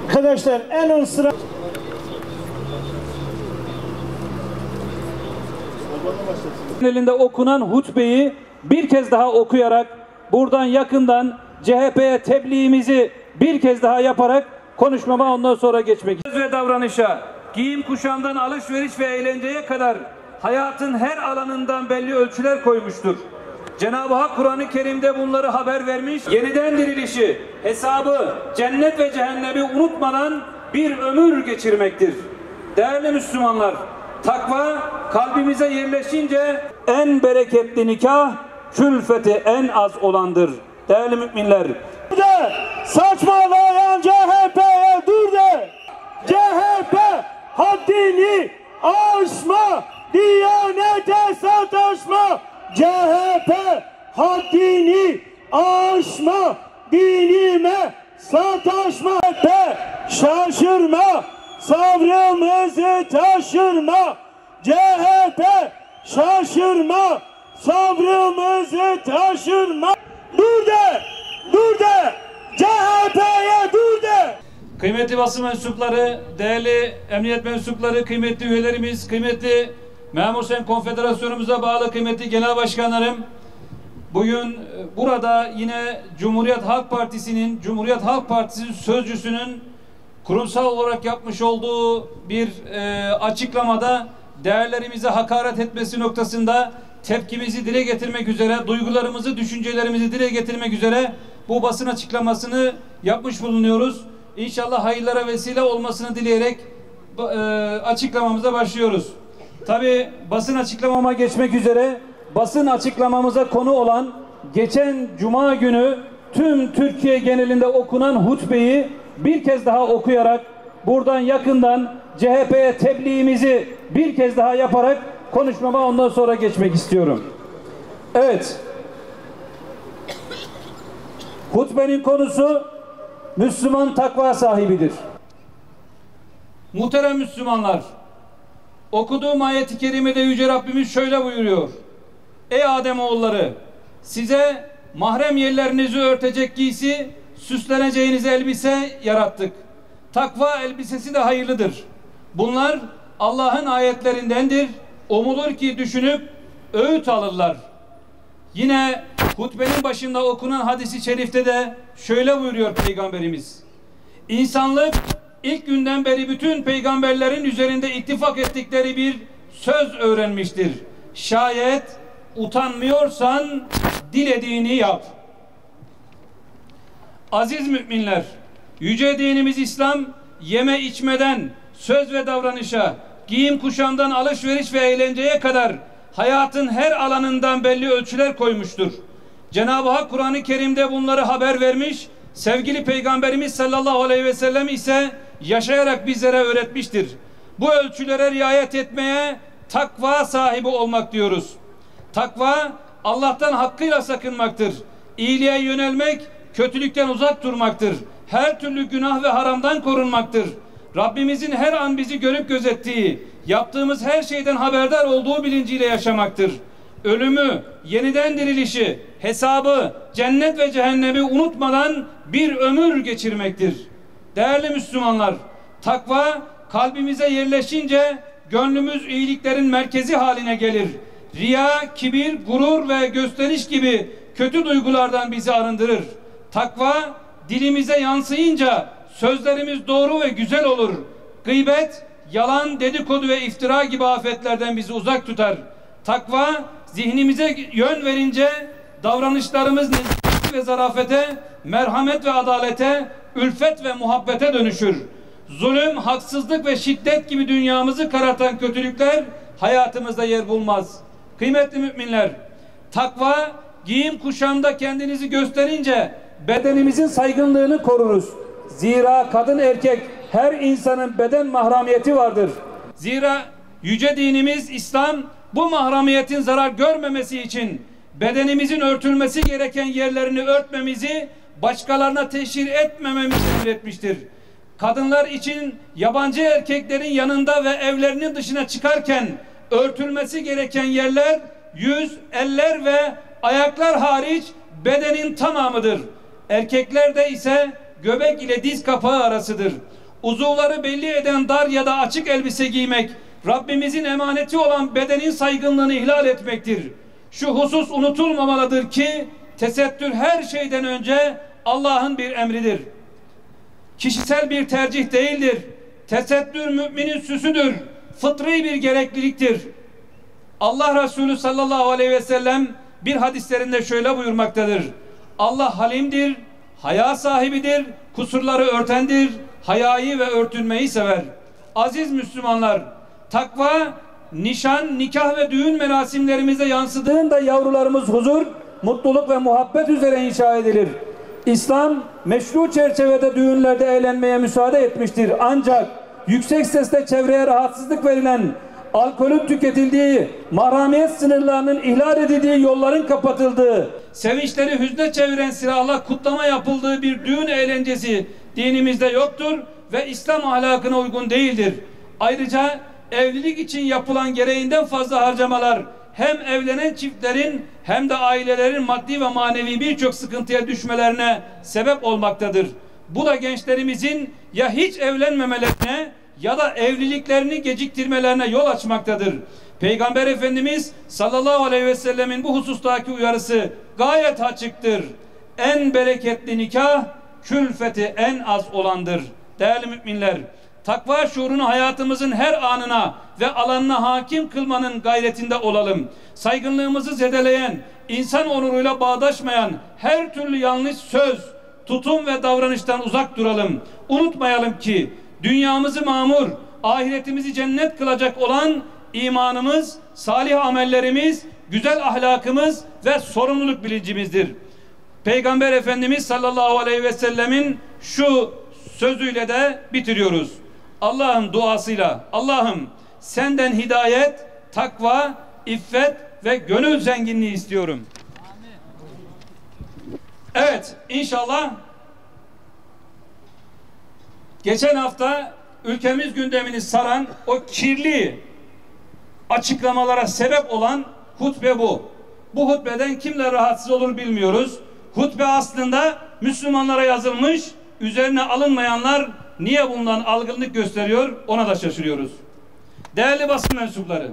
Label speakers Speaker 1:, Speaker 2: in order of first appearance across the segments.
Speaker 1: Arkadaşlar en ön sıra
Speaker 2: elinde okunan hutbeyi bir kez daha okuyarak buradan yakından CHP'ye tebliğimizi bir kez daha yaparak konuşmama ondan sonra geçmek istiyorum. Söz ve davranışa, giyim kuşamdan alışveriş ve eğlenceye kadar hayatın her alanından belli ölçüler koymuştur. Cenab-ı Hak Kur'an-ı Kerim'de bunları haber vermiş. Yeniden dirilişi, hesabı, cennet ve cehennemi unutmadan bir ömür geçirmektir. Değerli Müslümanlar, takva kalbimize yerleşince en bereketli nikah, külfeti en az olandır. Değerli müminler,
Speaker 1: saçmalayan CHP'ye dur de. CHP haddini aşma, diyanete sataşma. CHP haddini aşma, dinime sataşma. Şaşırma, sabrımızı taşırma. CHP şaşırma, sabrımızı taşırma. Dur de, dur de, CHP'ye dur de.
Speaker 2: Kıymetli basın mensupları, değerli emniyet mensupları, kıymetli üyelerimiz, kıymetli Memur Sen Konfederasyonumuza bağlı kıymetli genel başkanlarım, bugün burada yine Cumhuriyet Halk Partisi'nin sözcüsünün kurumsal olarak yapmış olduğu bir açıklamada değerlerimize hakaret etmesi noktasında tepkimizi dile getirmek üzere, duygularımızı, düşüncelerimizi dile getirmek üzere bu basın açıklamasını yapmış bulunuyoruz. İnşallah hayırlara vesile olmasını dileyerek açıklamamıza başlıyoruz. Tabii basın açıklamama geçmek üzere, basın açıklamamıza konu olan geçen Cuma günü tüm Türkiye genelinde okunan hutbeyi bir kez daha okuyarak buradan yakından CHP'ye tebliğimizi bir kez daha yaparak konuşmama ondan sonra geçmek istiyorum. Evet. Hutbenin konusu Müslüman takva sahibidir. Muhterem Müslümanlar, okuduğum ayet-i kerimede Yüce Rabbimiz şöyle buyuruyor. Ey Ademoğulları, size mahrem yerlerinizi örtecek giysi, süsleneceğiniz elbise yarattık. Takva elbisesi de hayırlıdır. Bunlar Allah'ın ayetlerindendir. Umulur ki düşünüp öğüt alırlar. Yine hutbenin başında okunan hadis-i şerifte de şöyle buyuruyor Peygamberimiz. İnsanlık ilk günden beri bütün peygamberlerin üzerinde ittifak ettikleri bir söz öğrenmiştir. Şayet utanmıyorsan dilediğini yap. Aziz müminler, yüce dinimiz İslam, yeme içmeden, söz ve davranışa, giyim kuşamdan alışveriş ve eğlenceye kadar hayatın her alanından belli ölçüler koymuştur. Cenab-ı Hak Kur'an-ı Kerim'de bunları haber vermiş, sevgili Peygamberimiz sallallahu aleyhi ve sellem ise yaşayarak bizlere öğretmiştir. Bu ölçülere riayet etmeye takva sahibi olmak diyoruz. Takva Allah'tan hakkıyla sakınmaktır. İyiliğe yönelmek, kötülükten uzak durmaktır. Her türlü günah ve haramdan korunmaktır. Rabbimizin her an bizi görüp gözettiği, yaptığımız her şeyden haberdar olduğu bilinciyle yaşamaktır. Ölümü, yeniden dirilişi, hesabı, cennet ve cehennemi unutmadan bir ömür geçirmektir. Değerli Müslümanlar, takva kalbimize yerleşince gönlümüz iyiliklerin merkezi haline gelir. Riya, kibir, gurur ve gösteriş gibi kötü duygulardan bizi arındırır. Takva dilimize yansıyınca sözlerimiz doğru ve güzel olur. Gıybet, yalan, dedikodu ve iftira gibi afetlerden bizi uzak tutar. Takva zihnimize yön verince davranışlarımız nezaket ve zarafete, merhamet ve adalete, ülfet ve muhabbete dönüşür. Zulüm, haksızlık ve şiddet gibi dünyamızı karartan kötülükler hayatımızda yer bulmaz. Kıymetli müminler, takva giyim kuşamda kendinizi gösterince bedenimizin saygınlığını koruruz. Zira kadın erkek her insanın beden mahremiyeti vardır. Zira yüce dinimiz İslam bu mahremiyetin zarar görmemesi için bedenimizin örtülmesi gereken yerlerini örtmemizi, başkalarına teşhir etmememizi emretmiştir. Kadınlar için yabancı erkeklerin yanında ve evlerinin dışına çıkarken örtülmesi gereken yerler yüz, eller ve ayaklar hariç bedenin tamamıdır. Erkeklerde ise göbek ile diz kapağı arasıdır. Uzuvları belli eden dar ya da açık elbise giymek, Rabbimizin emaneti olan bedenin saygınlığını ihlal etmektir. Şu husus unutulmamalıdır ki tesettür her şeyden önce Allah'ın bir emridir. Kişisel bir tercih değildir. Tesettür müminin süsüdür. Fıtri bir gerekliliktir. Allah Resulü sallallahu aleyhi ve sellem bir hadislerinde şöyle buyurmaktadır. Allah halimdir, haya sahibidir, kusurları örtendir, hayayı ve örtünmeyi sever. Aziz Müslümanlar, takva, nişan, nikah ve düğün merasimlerimizde yansıdığında yavrularımız huzur, mutluluk ve muhabbet üzere inşa edilir. İslam meşru çerçevede düğünlerde eğlenmeye müsaade etmiştir. Ancak yüksek sesle çevreye rahatsızlık verilen, alkolün tüketildiği, mahremiyet sınırlarının ihlal edildiği yolların kapatıldığı, sevinçleri hüzne çeviren silahla kutlama yapıldığı bir düğün eğlencesi dinimizde yoktur ve İslam ahlakına uygun değildir. Ayrıca evlilik için yapılan gereğinden fazla harcamalar hem evlenen çiftlerin hem de ailelerin maddi ve manevi birçok sıkıntıya düşmelerine sebep olmaktadır. Bu da gençlerimizin ya hiç evlenmemelerine ya da evliliklerini geciktirmelerine yol açmaktadır. Peygamber Efendimiz sallallahu aleyhi ve sellemin bu husustaki uyarısı gayet açıktır. En bereketli nikah külfeti en az olandır. Değerli müminler, takva şuurunu hayatımızın her anına ve alanına hakim kılmanın gayretinde olalım. Saygınlığımızı zedeleyen, insan onuruyla bağdaşmayan her türlü yanlış söz, tutum ve davranıştan uzak duralım. Unutmayalım ki dünyamızı mamur, ahiretimizi cennet kılacak olan imanımız, salih amellerimiz, güzel ahlakımız ve sorumluluk bilincimizdir. Peygamber Efendimiz sallallahu aleyhi ve sellemin şu sözüyle de bitiriyoruz. Allah'ın duasıyla, Allah'ım senden hidayet, takva, iffet ve gönül zenginliği istiyorum. Evet, inşallah geçen hafta ülkemiz gündemini saran o kirli açıklamalara sebep olan hutbe bu. Bu hutbeden kimler rahatsız olur bilmiyoruz. Hutbe aslında Müslümanlara yazılmış, üzerine alınmayanlar niye bundan algınlık gösteriyor ona da şaşırıyoruz. Değerli basın mensupları,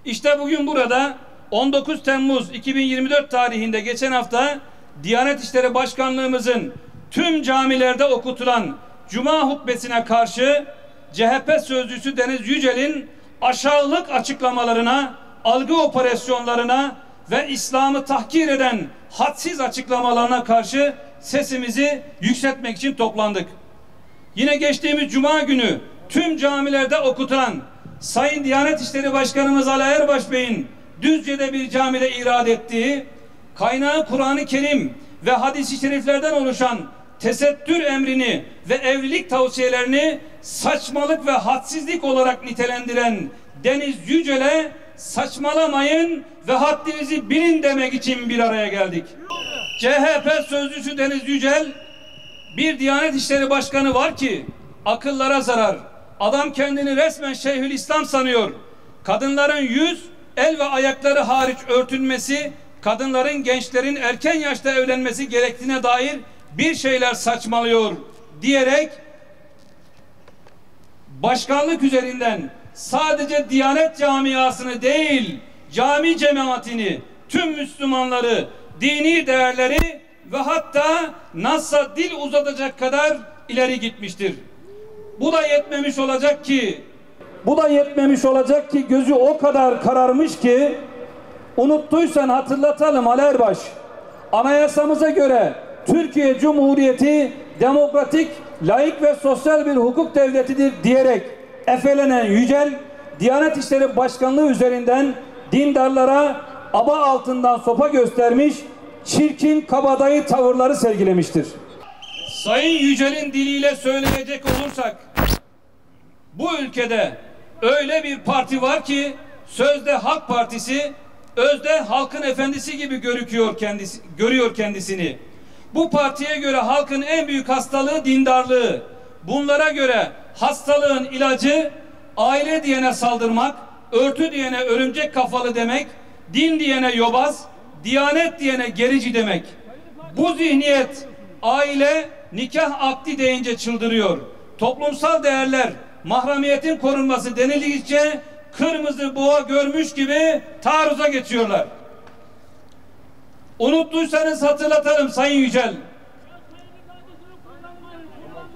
Speaker 2: işte bugün burada 19 Temmuz 2024 tarihinde geçen hafta Diyanet İşleri Başkanlığımızın tüm camilerde okutulan Cuma hutbesine karşı CHP sözcüsü Deniz Yücel'in aşağılık açıklamalarına, algı operasyonlarına ve İslam'ı tahkir eden hadsiz açıklamalarına karşı sesimizi yükseltmek için toplandık. Yine geçtiğimiz Cuma günü tüm camilerde okutulan Sayın Diyanet İşleri Başkanımız Ali Erbaş Bey'in Düzce'de bir camide irad ettiği, kaynağı Kur'an-ı Kerim ve hadis-i şeriflerden oluşan tesettür emrini ve evlilik tavsiyelerini saçmalık ve hadsizlik olarak nitelendiren Deniz Yücel'e saçmalamayın ve haddinizi bilin demek için bir araya geldik. CHP sözcüsü Deniz Yücel, bir Diyanet İşleri Başkanı var ki akıllara zarar. Adam kendini resmen Şeyhülislam sanıyor. Kadınların yüz, el ve ayakları hariç örtünmesi, kadınların, gençlerin erken yaşta evlenmesi gerektiğine dair bir şeyler saçmalıyor diyerek başkanlık üzerinden sadece Diyanet camiasını değil, cami cemaatini, tüm Müslümanları, dini değerleri ve hatta Nas'a dil uzatacak kadar ileri gitmiştir. Bu da yetmemiş olacak ki gözü o kadar kararmış ki, unuttuysan hatırlatalım Ali Erbaş. Anayasamıza göre Türkiye Cumhuriyeti demokratik, laik ve sosyal bir hukuk devletidir diyerek efelenen Yücel, Diyanet İşleri Başkanlığı üzerinden dindarlara aba altından sopa göstermiş, çirkin kabadayı tavırları sergilemiştir. Sayın Yücel'in diliyle söyleyecek olursak, bu ülkede öyle bir parti var ki sözde Halk Partisi, özde halkın efendisi gibi görüyor kendisini. Bu partiye göre halkın en büyük hastalığı dindarlığı. Bunlara göre hastalığın ilacı aile diyene saldırmak, örtü diyene örümcek kafalı demek, din diyene yobaz, diyanet diyene gerici demek. Bu zihniyet aile, nikah akdi deyince çıldırıyor. Toplumsal değerler, mahremiyetin korunması denildikçe kırmızı boğa görmüş gibi taarruza geçiyorlar. Unuttuysanız hatırlatalım Sayın Yücel.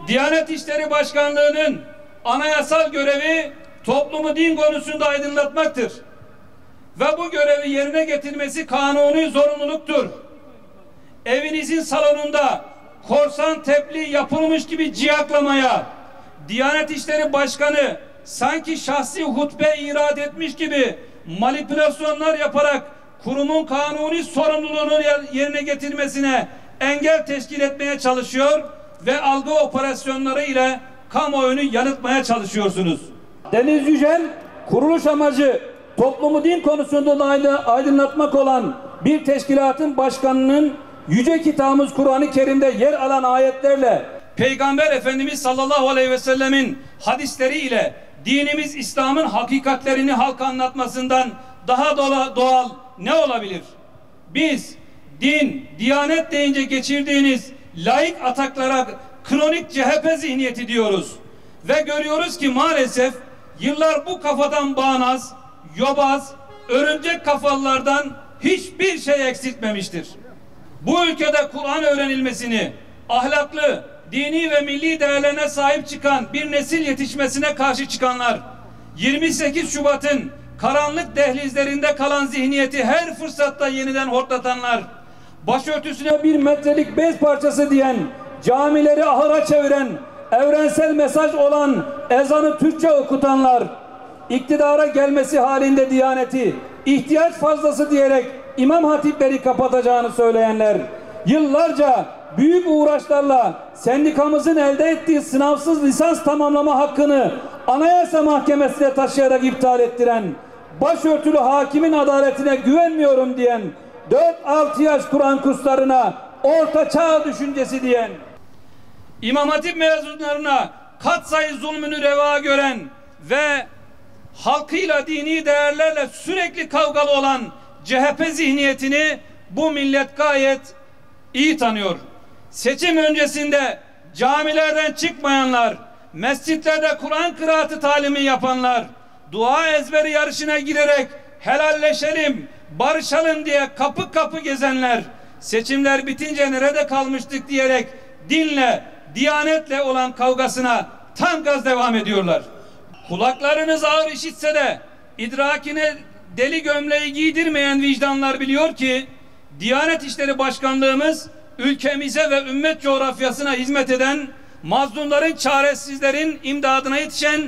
Speaker 2: Diyanet İşleri Başkanlığı'nın anayasal görevi toplumu din konusunda aydınlatmaktır. Ve bu görevi yerine getirmesi kanuni zorunluluktur. Evinizin salonunda korsan tebliğ yapılmış gibi ciyaklamaya, Diyanet İşleri Başkanı sanki şahsi hutbe irad etmiş gibi manipülasyonlar yaparak kurumun kanuni sorumluluğunu yerine getirmesine engel teşkil etmeye çalışıyor ve algı operasyonları ile kamuoyunu yanıltmaya çalışıyorsunuz. Deniz Yücel, kuruluş amacı toplumu din konusunda aydınlatmak olan bir teşkilatın başkanının yüce kitabımız Kur'an-ı Kerim'de yer alan ayetlerle Peygamber Efendimiz sallallahu aleyhi ve sellemin hadisleri ile dinimiz İslam'ın hakikatlerini halka anlatmasından daha doğal ne olabilir? Biz din, diyanet deyince geçirdiğiniz laik ataklara kronik CHP zihniyeti diyoruz. Ve görüyoruz ki maalesef yıllar bu kafadan bağnaz, yobaz, örümcek kafalılardan hiçbir şey eksiltmemiştir. Bu ülkede Kur'an öğrenilmesini, ahlaklı, dini ve milli değerlerine sahip çıkan bir nesil yetişmesine karşı çıkanlar, 28 Şubat'ın karanlık dehlizlerinde kalan zihniyeti her fırsatta yeniden hortlatanlar, başörtüsüne bir metrelik bez parçası diyen, camileri ahıra çeviren, evrensel mesaj olan ezanı Türkçe okutanlar, iktidara gelmesi halinde Diyaneti ihtiyaç fazlası diyerek imam hatipleri kapatacağını söyleyenler, yıllarca büyük uğraşlarla sendikamızın elde ettiği sınavsız lisans tamamlama hakkını Anayasa Mahkemesi'ne taşıyarak iptal ettiren, başörtülü hakimin adaletine güvenmiyorum diyen, 4-6 yaş Kur'an kurslarına orta çağ düşüncesi diyen, İmam Hatip mezunlarına katsayı zulmünü reva gören ve halkıyla dini değerlerle sürekli kavgalı olan CHP zihniyetini bu millet gayet iyi tanıyor. Seçim öncesinde camilerden çıkmayanlar, mescitlerde Kur'an kıraatı talimi yapanlar, dua ezberi yarışına girerek helalleşelim, barışalım diye kapı kapı gezenler, seçimler bitince nerede kalmıştık diyerek dinle, diyanetle olan kavgasına tam gaz devam ediyorlar. Kulaklarınız ağır işitse de idrakine deli gömleği giydirmeyen vicdanlar biliyor ki Diyanet İşleri Başkanlığımız ülkemize ve ümmet coğrafyasına hizmet eden, mazlumların, çaresizlerin imdadına yetişen,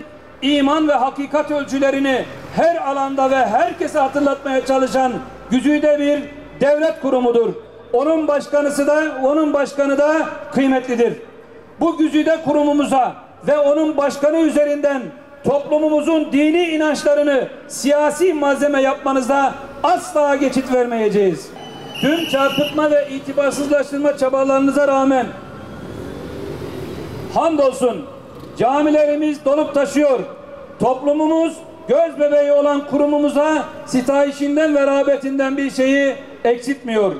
Speaker 2: iman ve hakikat ölçülerini her alanda ve herkese hatırlatmaya çalışan güzide bir devlet kurumudur. Onun başkanı da kıymetlidir. Bu güzide kurumumuza ve onun başkanı üzerinden toplumumuzun dini inançlarını siyasi malzeme yapmanıza asla geçit vermeyeceğiz. Tüm çarpıtma ve itibarsızlaştırma çabalarınıza rağmen hamdolsun camilerimiz dolup taşıyor. Toplumumuz göz bebeği olan kurumumuza sitayişinden ve rağbetinden bir şeyi eksiltmiyor.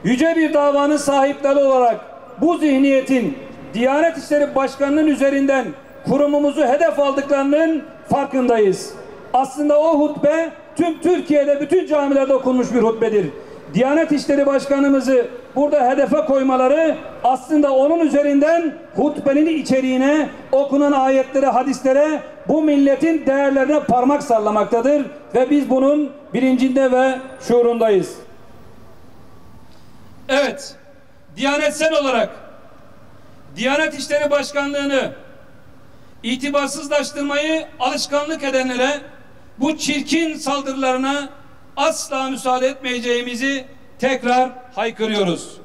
Speaker 2: Yüce bir davanın sahipleri olarak bu zihniyetin Diyanet İşleri Başkanı'nın üzerinden kurumumuzu hedef aldıklarının farkındayız. Aslında o hutbe tüm Türkiye'de bütün camilerde okunmuş bir hutbedir. Diyanet İşleri Başkanımızı burada hedefe koymaları aslında onun üzerinden hutbenin içeriğine, okunan ayetlere, hadislere, bu milletin değerlerine parmak sallamaktadır ve biz bunun bilincinde ve şuurundayız. Evet, Diyanetsel olarak Diyanet İşleri Başkanlığı'nı itibarsızlaştırmayı alışkanlık edenlere, bu çirkin saldırılarına asla müsaade etmeyeceğimizi tekrar haykırıyoruz.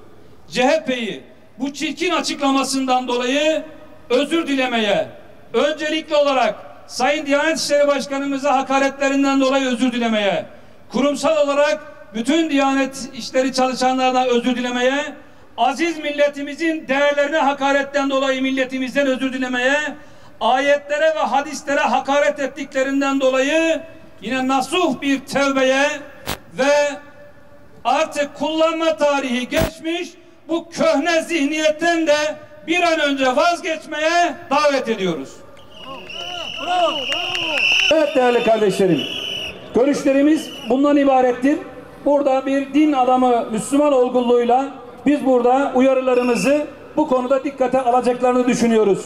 Speaker 2: CHP'yi bu çirkin açıklamasından dolayı özür dilemeye, öncelikli olarak Sayın Diyanet İşleri Başkanımıza hakaretlerinden dolayı özür dilemeye, kurumsal olarak bütün Diyanet İşleri çalışanlarına özür dilemeye, aziz milletimizin değerlerine hakaretten dolayı milletimizden özür dilemeye, ayetlere ve hadislere hakaret ettiklerinden dolayı yine nasuh bir tevbeye ve artık kullanma tarihi geçmiş bu köhne zihniyetten de bir an önce vazgeçmeye davet ediyoruz.
Speaker 3: Evet değerli kardeşlerim, görüşlerimiz bundan ibarettir. Burada bir din adamı Müslüman olgunluğuyla biz burada uyarılarımızı bu konuda dikkate alacaklarını düşünüyoruz.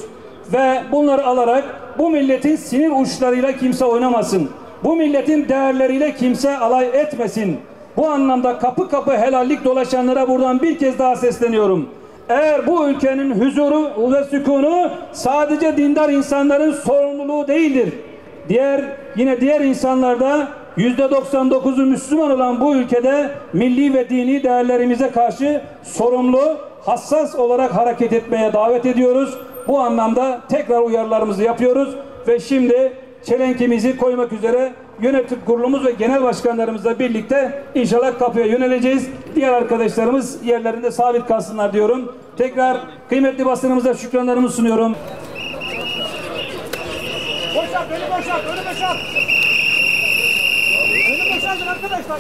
Speaker 3: Ve bunları alarak bu milletin sinir uçlarıyla kimse oynamasın. Bu milletin değerleriyle kimse alay etmesin. Bu anlamda kapı kapı helallik dolaşanlara buradan bir kez daha sesleniyorum. Eğer bu ülkenin huzuru ve sükunu sadece dindar insanların sorumluluğu değildir. Diğer insanlarda %99'u Müslüman olan bu ülkede milli ve dini değerlerimize karşı sorumlu, hassas olarak hareket etmeye davet ediyoruz. Bu anlamda tekrar uyarılarımızı yapıyoruz ve şimdi çelenkimizi koymak üzere yönetim kurulumuz ve genel başkanlarımızla birlikte inşallah kapıya yöneleceğiz. Diğer arkadaşlarımız yerlerinde sabit kalsınlar diyorum. Tekrar kıymetli basınımıza şükranlarımı sunuyorum.
Speaker 1: Boşalt, önü boşalt, önü boşalt. Önü boşaltın arkadaşlar.